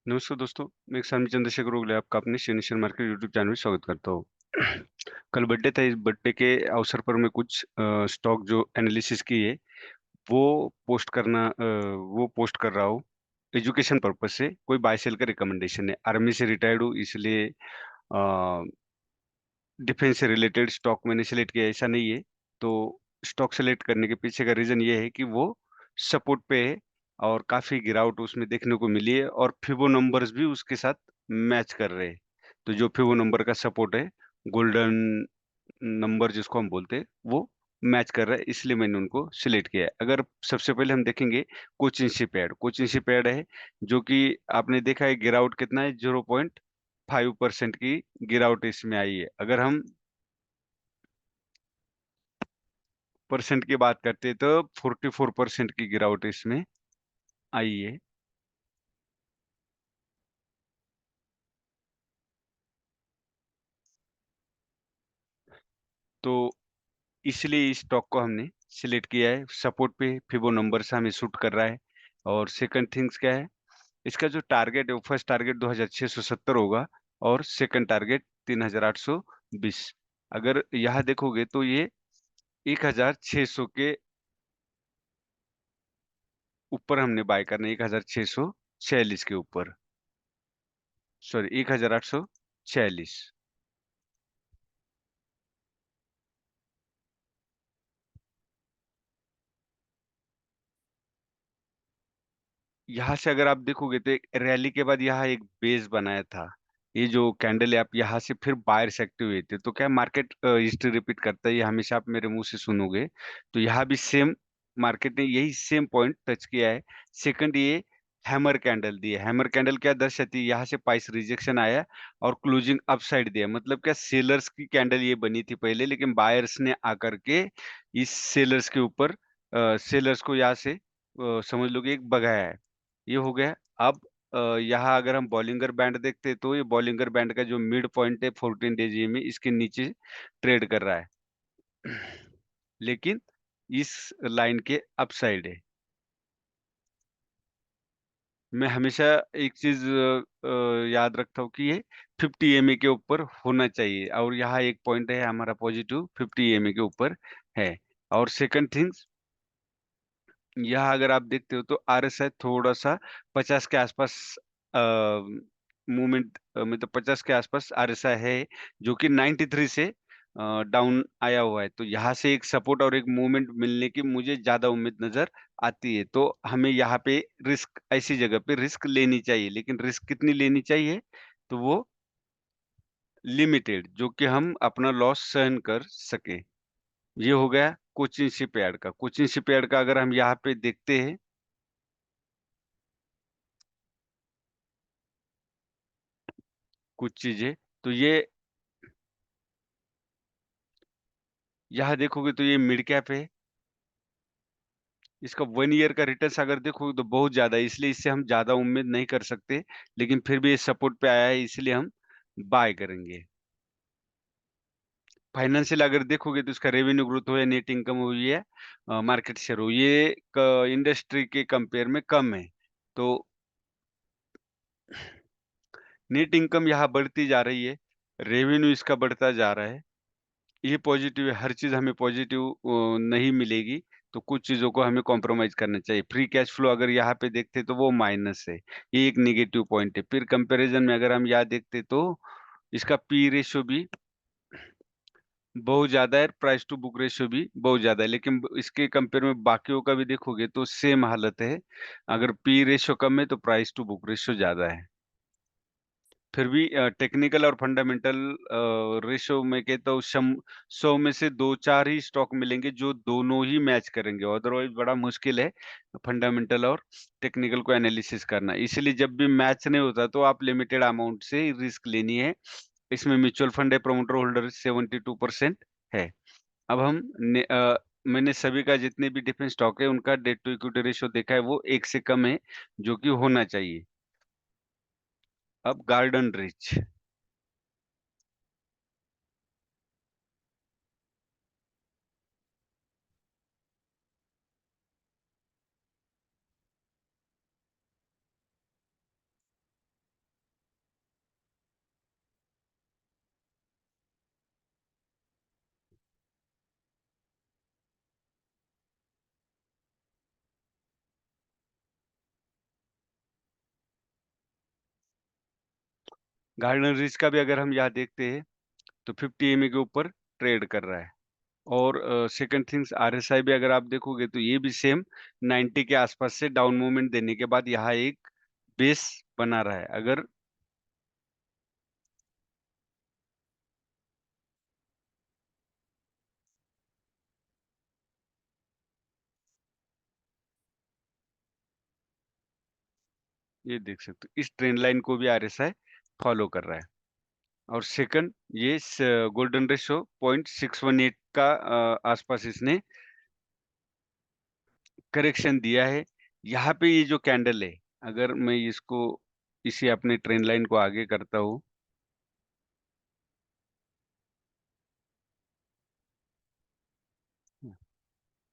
नमस्कार दोस्तों, मैं स्वामी चंद्रशेखर ओगले आपका अपने share share market YouTube channel में स्वागत करता हूँ। कल बर्थडे था, इस बर्थडे के अवसर पर मैं कुछ स्टॉक जो एनालिसिस की है, वो पोस्ट कर रहा हूँ। एजुकेशन पर्पज़ से कोई बाय सेल का रिकमेंडेशन है। आर्मी से रिटायर्ड हूँ इसलिए डिफेंस से रिलेटेड स्टॉक मैंने सेलेक्ट किया है, ऐसा नहीं है। तो स्टॉक सेलेक्ट करने के पीछे का रीज़न ये है कि वो सपोर्ट पे है और काफ़ी गिरावट उसमें देखने को मिली है और फिबो नंबर्स भी उसके साथ मैच कर रहे हैं। तो जो फिबो नंबर का सपोर्ट है, गोल्डन नंबर जिसको हम बोलते हैं, वो मैच कर रहा है, इसलिए मैंने उनको सेलेक्ट किया है। अगर सबसे पहले हम देखेंगे कोचिन शिपयार्ड है, जो कि आपने देखा है गिरावट कितना है, 0.5% की गिरावट इसमें आई है। अगर हम परसेंट की बात करते हैं तो 44% की गिरावट इसमें आई है। तो इसलिए इस स्टॉक को हमने सेलेक्ट किया है। सपोर्ट पे फिबो नंबर से हमें सूट कर रहा है और सेकंड थिंग्स क्या है, इसका जो टारगेट है वो फर्स्ट टारगेट 2670 होगा और सेकंड टारगेट 3820। अगर यहाँ देखोगे तो ये 1600 के ऊपर हमने बाय करना है, 1646 के ऊपर, सॉरी 1846। यहाँ से अगर आप देखोगे तो एक रैली के बाद यहाँ एक बेस बनाया था। ये जो कैंडल है, आप यहाँ से फिर बायर्स एक्टिव हुए थे। तो क्या मार्केट हिस्ट्री रिपीट करता है, ये हमेशा आप मेरे मुंह से सुनोगे। तो यहाँ भी सेम मार्केट ने यही सेम पॉइंट टच किया है। सेकंड, ये हैमर कैंडल दी है। हैमर कैंडल क्या दर्शाती है, यहाँ से प्राइस रिजेक्शन आया और क्लोजिंग अपसाइड दिया। मतलब क्या, सेलर्स की कैंडल ये बनी थी पहले, लेकिन बायर्स ने आकर के इस सेलर्स के ऊपर सेलर्स को यहाँ से समझ लो कि एक भगाया है। ये हो गया। अब यहाँ अगर हम बॉलिंगर बैंड देखते हैं तो ये बॉलिंगर बैंड का जो मिड पॉइंट है 14 डेज में इसके नीचे ट्रेड कर रहा है। लेकिन इस लाइन के अपसाइड है। मैं हमेशा एक चीज याद रखता हूँ कि ये 50 एमए के ऊपर होना चाहिए और यहाँ एक पॉइंट है हमारा पॉजिटिव 50 एमए के ऊपर है। और सेकंड थिंग्स, यहाँ अगर आप देखते हो तो आरएसआई थोड़ा-सा 50 के आसपास अ, मूवमेंट मतलब 50 के आसपास आरएसआई है, जो कि 93 से डाउन आया हुआ है। तो यहाँ से एक सपोर्ट और एक मूवमेंट मिलने की मुझे ज़्यादा उम्मीद नज़र आती है। तो हमें यहाँ पे रिस्क, ऐसी जगह पे रिस्क लेनी चाहिए, लेकिन रिस्क कितनी लेनी चाहिए? तो वो लिमिटेड, जो कि हम अपना लॉस सहन कर सकें। ये हो गया कोचिन शिपयार्ड का। कोचिन शिपयार्ड का अगर हम यहाँ पे देखते हैं कुछ चीज़ें, तो ये यहाँ देखोगे तो ये मिड कैप है। इसका 1 ईयर का रिटर्न्स अगर देखोगे तो बहुत ज़्यादा है, इसलिए इससे हम ज़्यादा उम्मीद नहीं कर सकते। लेकिन फिर भी ये सपोर्ट पे आया है, इसलिए हम बाय करेंगे। फाइनेंशियल अगर देखोगे तो इसका रेवेन्यू ग्रोथ हो या नेट इनकम हो या मार्केट शेयर हो, ये क इंडस्ट्री के कंपेयर में कम है। तो नेट इनकम यहाँ बढ़ती जा रही है, रेवेन्यू इसका बढ़ता जा रहा है। ये पॉज़िटिव है, हर चीज़ हमें पॉज़िटिव नहीं मिलेगी, तो कुछ चीज़ों को हमें कॉम्प्रोमाइज़ करना चाहिए। फ्री कैश फ्लो अगर यहाँ पे देखते तो वो माइनस है, ये एक नेगेटिव पॉइंट है। फिर कंपैरिज़न में अगर हम यहाँ देखते तो इसका पी रेशियो भी बहुत ज़्यादा है, प्राइस टू बुक रेशियो भी बहुत ज़्यादा है, लेकिन ब इसके कंपेयर में बाकियों का भी देखोगे तो सेम हालत है। अगर पी रेशियो कम है तो प्राइस टू बुक रेशियो ज़्यादा है। फिर भी टेक्निकल और फंडामेंटल रेशो में कहता हूँ 100 में से 2-4 ही स्टॉक मिलेंगे जो दोनों ही मैच करेंगे, अदरवाइज़ बड़ा मुश्किल है फंडामेंटल और टेक्निकल को एनालिसिस करना। इसलिए जब भी मैच नहीं होता तो आप लिमिटेड अमाउंट से रिस्क लेनी है। इसमें म्यूचुअल फंड है, प्रमोटर होल्डर 72% है। अब मैंने सभी का जितने भी डिफरेंट स्टॉक है उनका डेट टू इक्विटी रेशियो देखा है, वो 1 से कम है, जो कि होना चाहिए। अब गार्डन रिच। गार्डन रीच का भी अगर हम यहाँ देखते हैं तो 50 ईएमए के ऊपर ट्रेड कर रहा है। और सेकंड थिंग्स आरएसआई भी अगर आप देखोगे तो ये भी सेम 90 के आसपास से डाउन मूवमेंट देने के बाद यहाँ एक बेस बना रहा है। अगर ये देख सकते हो इस ट्रेंड लाइन को भी आरएसआई फॉलो कर रहा है। और सेकंड ये गोल्डन रेशो 0.618 का आसपास इसने करेक्शन दिया है। यहाँ पे ये जो कैंडल है, अगर मैं इसको इसी अपने ट्रेंड लाइन को आगे करता हूँ,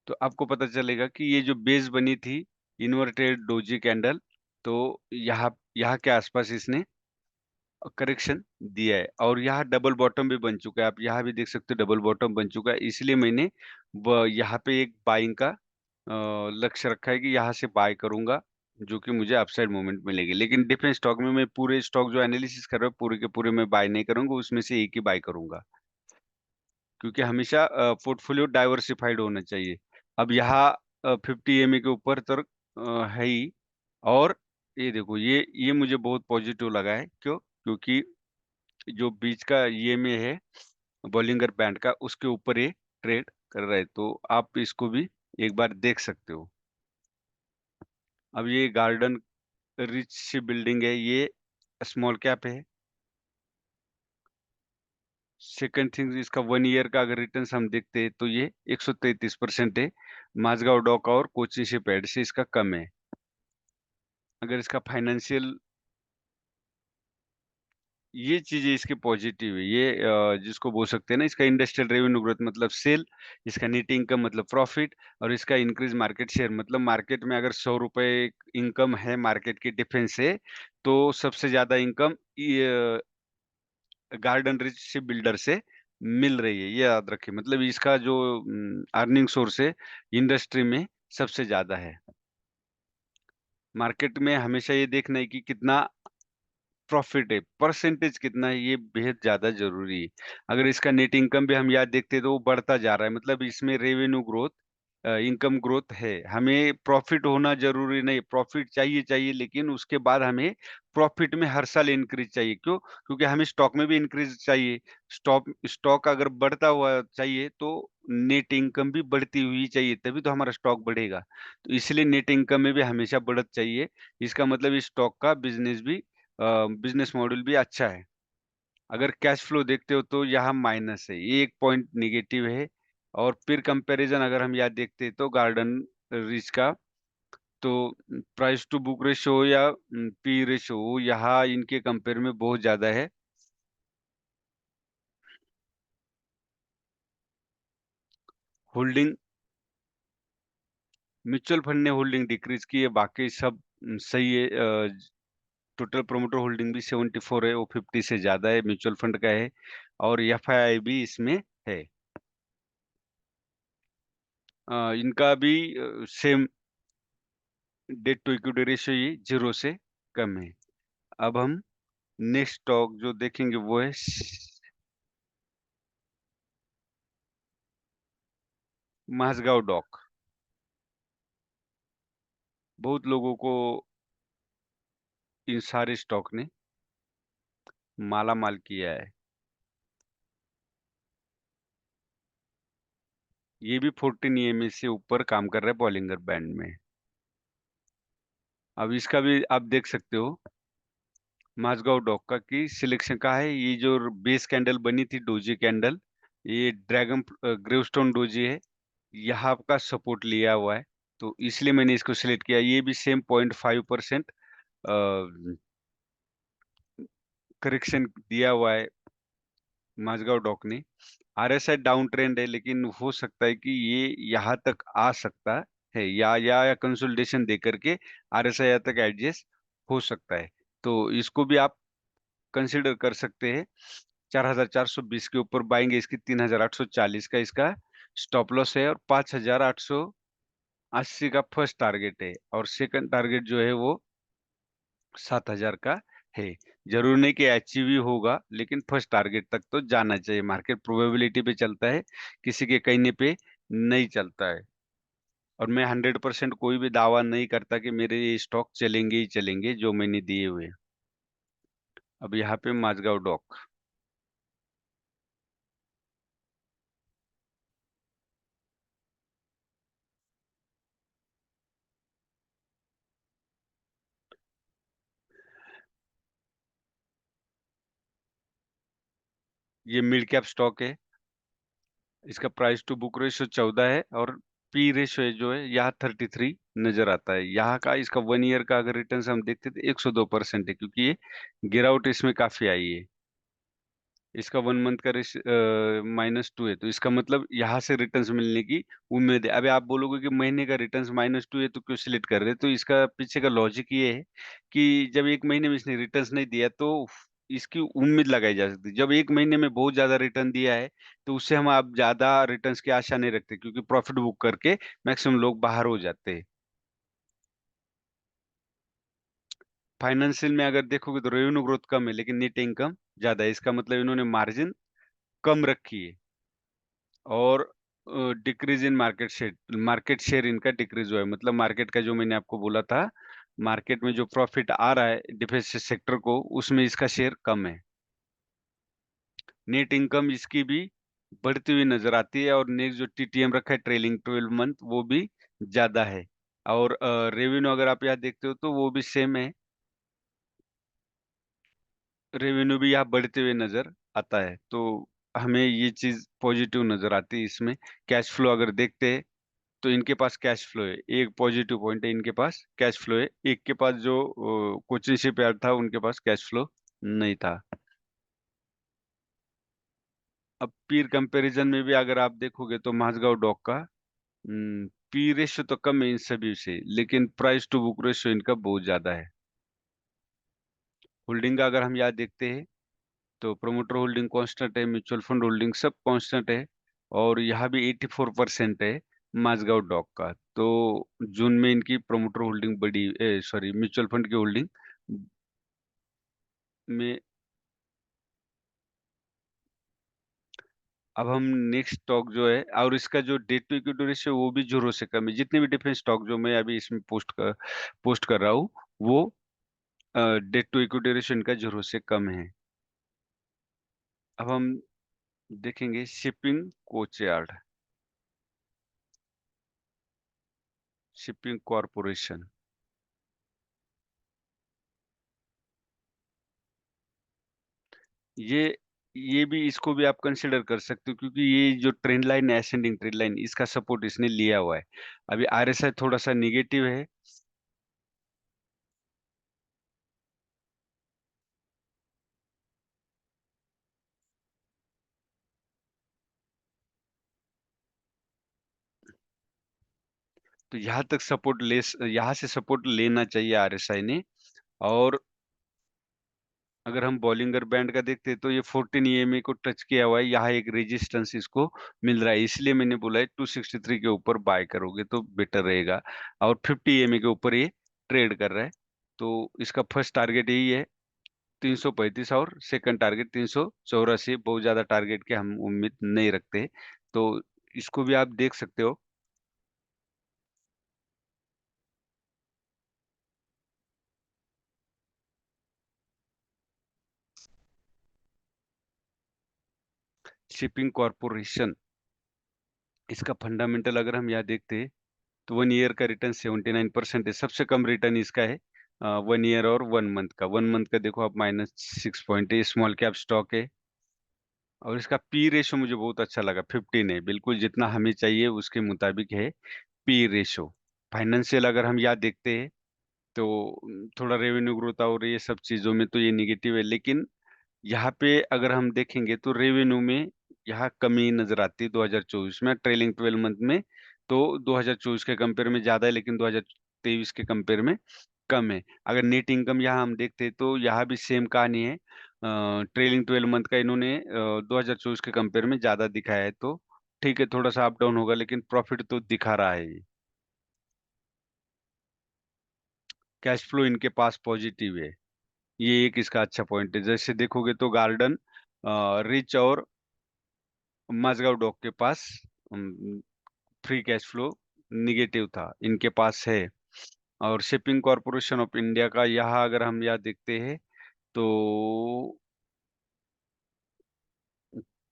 तो आपको पता चलेगा कि ये जो बेस बनी थी इन्वर्टेड डोजी कैंडल, तो यहाँ यहाँ के आसपास इसने करेक्शन दिया है और यहाँ डबल बॉटम भी बन चुका है। आप यहाँ भी देख सकते हो डबल बॉटम बन चुका है। इसलिए मैंने यहाँ पे एक बाइंग का लक्ष्य रखा है कि यहाँ से बाय करूंगा, जो कि मुझे अपसाइड मूवमेंट मिलेगी। लेकिन डिफरेंट स्टॉक में मैं पूरे स्टॉक जो एनालिसिस कर रहा हूँ पूरे के पूरे मैं बाय नहीं करूंगा, उसमें से एक ही बाय करूंगा, क्योंकि हमेशा पोर्टफोलियो डाइवर्सिफाइड होना चाहिए। अब यहाँ 50 एमए के ऊपर तक है ही। और ये देखो ये मुझे बहुत पॉजिटिव लगा है। क्यों? क्योंकि जो बीच का ईएमए है बॉलिंगर बैंड का, उसके ऊपर ये ट्रेड कर रहा है, तो आप इसको भी एक बार देख सकते हो। अब ये गार्डन रिच बिल्डिंग है, ये स्मॉल कैप है। सेकंड थिंग इसका 1 ईयर का अगर रिटर्न्स हम देखते हैं तो ये 133% है। माझगांव डॉक और कोची शिपयार्ड से इसका कम है। अगर इसका फाइनेंशियल, ये चीज़ें इसकी पॉजिटिव है। ये जिसको बोल सकते हैं ना, इसका इंडस्ट्रियल रेवेन्यू ग्रोथ मतलब सेल, इसका नेट इनकम मतलब प्रॉफिट, और इसका इंक्रीज मार्केट शेयर मतलब मार्केट में अगर ₹100 इनकम है मार्केट की डिफेंस से, तो सबसे ज़्यादा इनकम ये गार्डन रिच शिप बिल्डर से मिल रही है। ये याद रखिए, मतलब इसका जो अर्निंग सोर्स है इंडस्ट्री में सबसे ज़्यादा है। मार्केट में हमेशा ये देखना है कि कितना प्रॉफिट है, परसेंटेज कितना है, ये बेहद ज़्यादा ज़रूरी है। अगर इसका नेट इनकम भी हम यहाँ देखते हैं तो वो बढ़ता जा रहा है, मतलब इसमें रेवेन्यू ग्रोथ, इनकम ग्रोथ है। हमें प्रॉफिट होना ज़रूरी नहीं, प्रॉफिट चाहिए लेकिन उसके बाद हमें प्रॉफिट में हर साल इंक्रीज़ चाहिए। क्यों? क्योंकि हमें स्टॉक में भी इंक्रीज़ चाहिए। स्टॉक स्टॉक अगर बढ़ता हुआ चाहिए तो नेट इनकम भी बढ़ती हुई चाहिए, तभी तो हमारा स्टॉक बढ़ेगा। तो इसलिए नेट इनकम में भी हमेशा बढ़त चाहिए। इसका मतलब इस स्टॉक का बिज़नेस मॉडल भी अच्छा है। अगर कैश फ्लो देखते हो तो यहाँ माइनस है, ये 1 पॉइंट नेगेटिव है। और फिर कंपैरिज़न अगर हम यहाँ देखते हैं तो गार्डन रीच का, तो प्राइस टू बुक रेशियो या पी रेशियो यहाँ इनके कंपेयर में बहुत ज़्यादा है। होल्डिंग, म्यूचुअल फंड ने होल्डिंग डिक्रीज़ की है, बाकी सब सही है। टोटल प्रोमोटर होल्डिंग भी 74 है, वो 50 से ज़्यादा है, म्यूचुअल फंड का है। और एफआईआई भी इसमें है। इनका भी same debt to equity ratio ये 0 से कम है। अब हम नेक्स्ट स्टॉक जो देखेंगे वो है माझगांव डॉक। बहुत लोगों को इन सारे स्टॉक ने माला-माल किया है। ये भी 14 ईएमए से ऊपर काम कर रहा है बॉलिंगर बैंड में। अब इसका भी आप देख सकते हो माझगांव डॉक का कि सिलेक्शन का है। ये जो बेस कैंडल बनी थी डोजी कैंडल, ये ग्रेवस्टोन डोजी है। यहाँ का सपोर्ट लिया हुआ है, तो इसलिए मैंने इसको सिलेक्ट किया। ये भी सेम 0.5% करेक्शन दिया हुआ है माझगांव डॉक ने। आरएसआई डाउन ट्रेंड है, लेकिन हो सकता है कि ये यहाँ तक आ सकता है, या कंसोलिडेशन दे करके आरएसआई यहाँ तक एडजस्ट हो सकता है। तो इसको भी आप कंसीडर कर सकते हैं। 4,420 के ऊपर बाएंगे इसकी, 3,840 का इसका स्टॉप लॉस है और 5,880 का फर्स्ट टारगेट है, और सेकंड टारगेट जो है वो 7,000 का है। जरूर नहीं कि अचीव ही होगा, लेकिन फर्स्ट टारगेट तक तो जाना चाहिए। मार्केट प्रोबेबिलिटी पे चलता है, किसी के कहने पे नहीं चलता है। और मैं 100% कोई भी दावा नहीं करता कि मेरे ये स्टॉक चलेंगे ही चलेंगे जो मैंने दिए हुए। अब यहाँ पे माझगांव डॉक, ये मिड कैप स्टॉक है। इसका प्राइस टू बुक रेशियो 14 है, और पी रेशियो जो है यहाँ 33 नजर आता है। यहाँ का इसका 1 ईयर का अगर रिटर्न हम देखते तो 102% है, क्योंकि ये गिरावट इसमें काफी आई है। इसका 1 मंथ का -2 है, तो इसका मतलब यहाँ से रिटर्न्स मिलने की उम्मीद है। अभी आप बोलोगे कि महीने का रिटर्न्स -2 है तो क्यों सिलेक्ट कर रहे हैं, तो इसका पीछे का लॉजिक ये है कि जब एक महीने में इसने रिटर्न्स नहीं दिया तो इसकी उम्मीद लगाई जा सकती है। जब एक महीने में बहुत ज्यादा रिटर्न दिया है तो उससे हम आप ज्यादा रिटर्न्स की आशा नहीं रखते, क्योंकि प्रॉफिट बुक करके मैक्सिमम लोग बाहर हो जाते हैं। फाइनेंशियल में अगर देखोगे तो रेवेन्यू ग्रोथ कम है, लेकिन नेट इनकम ज्यादा है। इसका मतलब इन्होंने मार्जिन कम रखी है। और डिक्रीज इन मार्केट शेयर इनका डिक्रीज हुआ है। मतलब मार्केट का जो मैंने आपको बोला था, मार्केट में जो प्रॉफिट आ रहा है डिफेंस सेक्टर को, उसमें इसका शेयर कम है। नेट इनकम इसकी भी बढ़ती हुई नजर आती है, और नेक्स्ट जो टीटीएम रखा है ट्रेलिंग 12 मंथ, वो भी ज्यादा है। और रेवेन्यू अगर आप यहाँ देखते हो तो वो भी सेम है। रेवेन्यू भी यहाँ बढ़ते हुए नजर आता है, तो हमें ये चीज पॉजिटिव नजर आती है इसमें। कैश फ्लो अगर देखते हैं तो इनके पास कैश फ्लो है, एक पॉजिटिव पॉइंट है, इनके पास कैश फ्लो है। एक के पास जो कोचिंग शिपयार्ड था उनके पास कैश फ्लो नहीं था। अब पीर कंपैरिजन में भी अगर आप देखोगे तो माझगांव डॉक का पी रेशियो तो कम है इन सभी से, लेकिन प्राइस टू बुक रेशियो इनका बहुत ज्यादा है। होल्डिंग का अगर हम याद देखते हैं तो प्रोमोटर होल्डिंग कांस्टेंट है, म्यूचुअल फंड होल्डिंग सब कांस्टेंट है। और यहाँ भी 84% है माझगांव डॉक का। तो जून में इनकी प्रोमोटर होल्डिंग बड़ी, सॉरी, म्यूचुअल फंड की होल्डिंग में। अब हम नेक्स्ट स्टॉक जो है, और इसका जो डेट टू इक्विटी रेशियो वो भी 0 से कम है। जितने भी डिफरेंट स्टॉक जो मैं अभी इसमें पोस्ट कर रहा हूँ, वो डेट टू इक्विटी रेशियो इनका 0 से कम है। अब हम देखेंगे शिपिंग कोचयार्ड, शिपिंग कॉरपोरेशन। ये ये भी, इसको भी आप कंसिडर कर सकते हो, क्योंकि ये जो ट्रेंड लाइन है, असेंडिंग ट्रेंड लाइन, इसका सपोर्ट इसने लिया हुआ है। अभी आरएसआई थोड़ा सा निगेटिव है। तो यहाँ से सपोर्ट लेना चाहिए आरएसआई ने। और अगर हम बॉलिंगर बैंड का देखते हैं तो ये 14 ईएमए को टच किया हुआ है। यहाँ एक रेजिस्टेंस इसको मिल रहा है, इसलिए मैंने बोला है 263 के ऊपर बाय करोगे तो बेटर रहेगा। और 50 ईएमए के ऊपर ये ट्रेड कर रहा है। तो इसका फर्स्ट टारगेट यही है 335, और सेकंड टारगेट 384। बहुत ज्यादा टारगेट के हम उम्मीद नहीं रखते, तो इसको भी आप देख सकते हो। शिपिंग कॉरपोरेशन, इसका फंडामेंटल अगर हम यहाँ देखते हैं तो 1 ईयर का रिटर्न 79% है। सबसे कम रिटर्न इसका है 1 ईयर और 1 मंथ का। 1 मंथ का देखो आप -6 पॉइंट है। स्मॉल कैप स्टॉक है, और इसका पी रेशो मुझे बहुत अच्छा लगा, 15 है, बिल्कुल जितना हमें चाहिए उसके मुताबिक है पी रेशो। फाइनेंशियल अगर हम याद देखते हैं तो थोड़ा रेवेन्यू ग्रोथ और ये सब चीजों में तो ये निगेटिव है, लेकिन यहाँ पे अगर हम देखेंगे तो रेवेन्यू में यहाँ कमी नजर आती है 2024 में, ट्रेलिंग 12 मंथ में। तो 2024 के कंपेयर में ज्यादा है, लेकिन 2023 के कंपेयर में कम है। अगर नेट इनकम यहाँ हम देखते हैं तो यहाँ भी सेम कहानी है। ट्रेलिंग 12 मंथ का इन्होंने 2024 के कंपेयर में ज्यादा दिखाया है। तो ठीक है, थोड़ा सा अप डाउन होगा, लेकिन प्रॉफिट तो दिखा रहा है ये। कैश फ्लो इनके पास पॉजिटिव है। ये एक इसका अच्छा पॉइंट है। जैसे देखोगे तो गार्डन, रिच और माझगांव डॉक के पास फ्री कैश फ्लो निगेटिव था, इनके पास है। और शिपिंग कॉरपोरेशन ऑफ इंडिया का यहाँ अगर हम यहाँ देखते हैं तो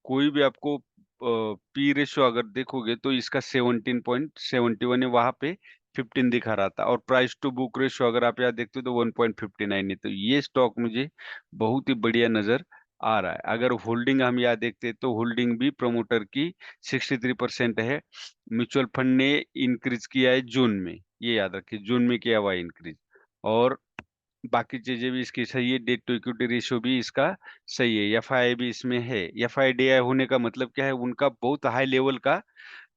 कोई भी आपको पी रेशियो अगर देखोगे तो इसका 17.71 है, वहां पे 15 दिखा रहा था। और प्राइस टू बुक रेशियो अगर आप यहाँ देखते हो तो 1.59 है। तो ये स्टॉक मुझे बहुत ही बढ़िया नजर आ रहा है। अगर होल्डिंग हम यहाँ देखते हैं तो होल्डिंग भी प्रमोटर की 63% है। म्यूचुअल फंड ने इंक्रीज किया है जून में, ये याद रखिए, जून में किया हुआ इंक्रीज। और बाकी चीजें भी इसकी सही है, डेट टू इक्विटी रेशियो भी इसका सही है, एफआई भी इसमें है। एफआईडीआई होने का मतलब क्या है, उनका बहुत हाई लेवल का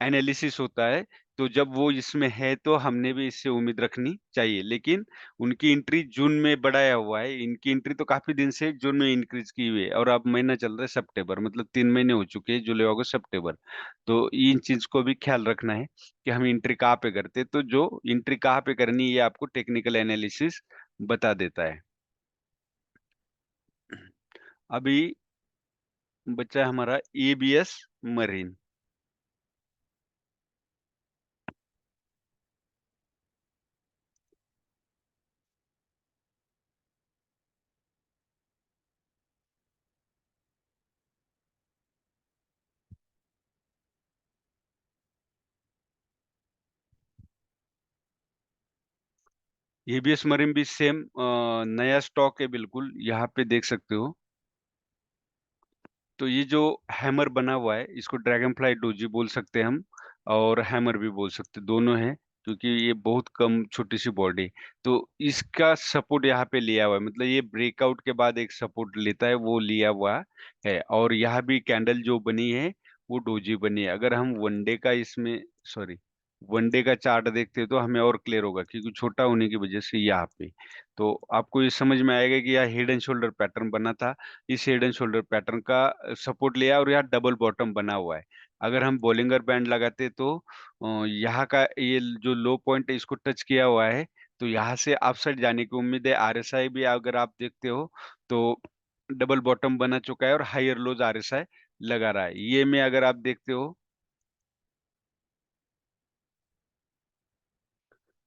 एनालिसिस होता है। तो जब वो इसमें है तो हमने भी इससे उम्मीद रखनी चाहिए। लेकिन उनकी एंट्री जून में बढ़ाया हुआ है, इनकी एंट्री तो काफी दिन से जून में इंक्रीज की हुई है। और अब महीना चल रहा है सितंबर, मतलब 3 महीने हो चुके हैं, जुलाई अगस्त सितंबर। तो इन चीज को भी ख्याल रखना है कि हम एंट्री कहाँ पे करते हैं। तो जो एंट्री कहाँ पे करनी है ये आपको टेक्निकल एनालिसिस बता देता है। अभी बचा है हमारा एबीएस मरीन। एबीएस मरीन भी सेम नया स्टॉक है, बिल्कुल यहाँ पे देख सकते हो। तो ये जो हैमर बना हुआ है इसको ड्रैगन फ्लाई डोजी बोल सकते हैं हम, और हैमर भी बोल सकते हैं, दोनों है। क्योंकि ये बहुत कम छोटी सी बॉडी, तो इसका सपोर्ट यहाँ पे लिया हुआ है, मतलब ये ब्रेकआउट के बाद एक सपोर्ट लेता है वो लिया हुआ है। और यहाँ भी कैंडल जो बनी है वो डोजी बनी है। अगर हम वनडे का इसमें, सॉरी, वनडे का चार्ट देखते हैं तो हमें और क्लियर होगा, क्योंकि छोटा होने की वजह से यहाँ पे तो आपको ये समझ में आएगा कि यहाँ हेड एंड शोल्डर पैटर्न बना था। इस हेड एंड शोल्डर पैटर्न का सपोर्ट लिया और यहाँ डबल बॉटम बना हुआ है। अगर हम बोलिंगर बैंड लगाते तो यहाँ का ये जो लो पॉइंट है इसको टच किया हुआ है। तो यहाँ से अपसाइड जाने की उम्मीद है। आरएसआई भी अगर आप देखते हो तो डबल बॉटम बना चुका है और हायर लोज आरएसआई लगा रहा है। ये में अगर आप देखते हो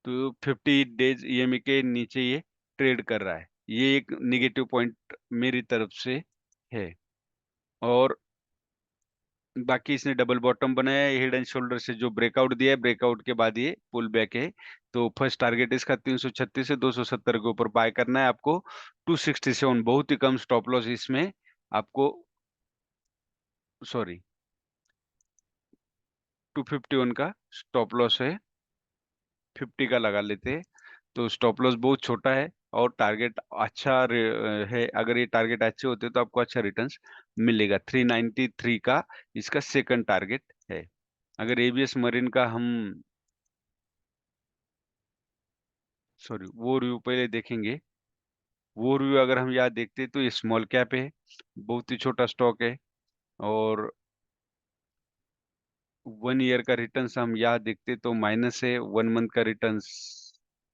तो 50 डेज ईएमए के नीचे ये ट्रेड कर रहा है। ये एक निगेटिव पॉइंट मेरी तरफ से है। और बाकी इसने डबल बॉटम बनाया है, हेड एंड शोल्डर से जो ब्रेकआउट दिया है, ब्रेकआउट के बाद ये पुल बैक है। तो फर्स्ट टारगेट इसका 336 से 270 के ऊपर बाय करना है आपको। 267 बहुत ही कम स्टॉप लॉस इसमें आपको, सॉरी, 251 का स्टॉप लॉस है, 50 का लगा लेते हैं। तो स्टॉप लॉस बहुत छोटा है और टारगेट अच्छा है। अगर ये टारगेट अच्छे होते तो आपको अच्छा रिटर्न्स मिलेगा। 393 का इसका सेकंड टारगेट है। अगर एबीएस मरीन का हम, सॉरी, वो रिव्यू पहले देखेंगे। वो रिव्यू अगर हम यहाँ देखते हैं तो ये स्मॉल कैप है, बहुत ही छोटा स्टॉक है। और 1 ईयर का रिटर्न्स हम यहाँ देखते तो माइनस है, 1 मंथ का रिटर्न्स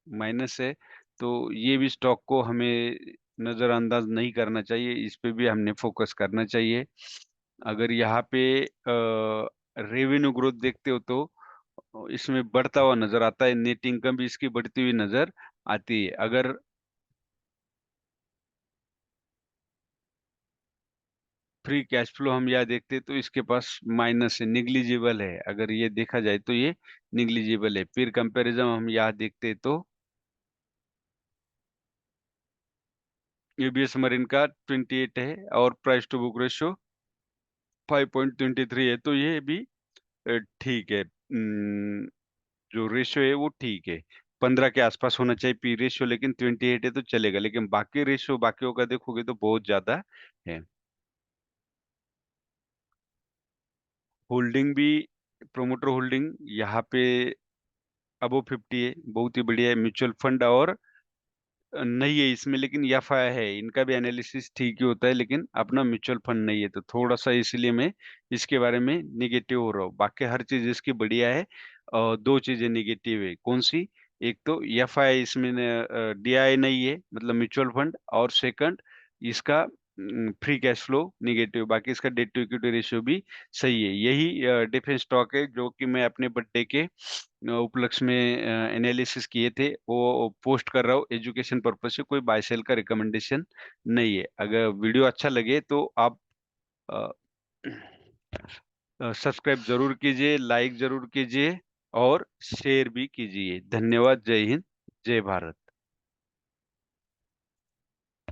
माइनस है। तो ये भी स्टॉक को हमें नजरअंदाज नहीं करना चाहिए, इस पे भी हमने फोकस करना चाहिए। अगर यहाँ पे रेवेन्यू ग्रोथ देखते हो तो इसमें बढ़ता हुआ नजर आता है, नेट इनकम भी इसकी बढ़ती हुई नजर आती है। अगर फ्री कैश फ्लो हम यहाँ देखते हैं तो इसके पास माइनस है, निग्लिजिबल है। अगर ये देखा जाए तो ये निग्लिजिबल है। फिर कंपैरिजन हम यहाँ देखते हैं तो एबीएस मरीन का 28 है और प्राइस टू बुक रेशियो 5.23 है। तो ये भी ठीक है। जो रेशियो है वो ठीक है, 15 के आसपास होना चाहिए पी रेशियो, लेकिन 28 है तो चलेगा। लेकिन बाकी रेशियो बाकियों का देखोगे तो बहुत ज्यादा है। होल्डिंग भी, प्रोमोटर होल्डिंग यहाँ पे अबो 50 है, बहुत ही बढ़िया है। म्यूचुअल फंड और नहीं है इसमें, लेकिन एफआई है, इनका भी एनालिसिस ठीक ही होता है, लेकिन अपना म्यूचुअल फंड नहीं है तो थोड़ा सा इसलिए मैं इसके बारे में निगेटिव हो रहा हूँ। बाकी हर चीज इसकी बढ़िया है। दो चीजें निगेटिव है, कौन सी? एक तो एफआई इसमें डीआई नहीं है, मतलब म्यूचुअल फंड, और सेकंड इसका फ्री कैश फ्लो नेगेटिव, बाकी इसका डेट टू इक्विटी रेशियो भी सही है। यही डिफेंस स्टॉक है जो कि मैं अपने बर्थडे के उपलक्ष्य में एनालिसिस किए थे, वो पोस्ट कर रहा हूँ एजुकेशन पर्पज से, कोई बाय सेल का रिकमेंडेशन नहीं है। अगर वीडियो अच्छा लगे तो आप सब्सक्राइब जरूर कीजिए, लाइक जरूर कीजिए और शेयर भी कीजिए। धन्यवाद। जय हिंद, जय भारत।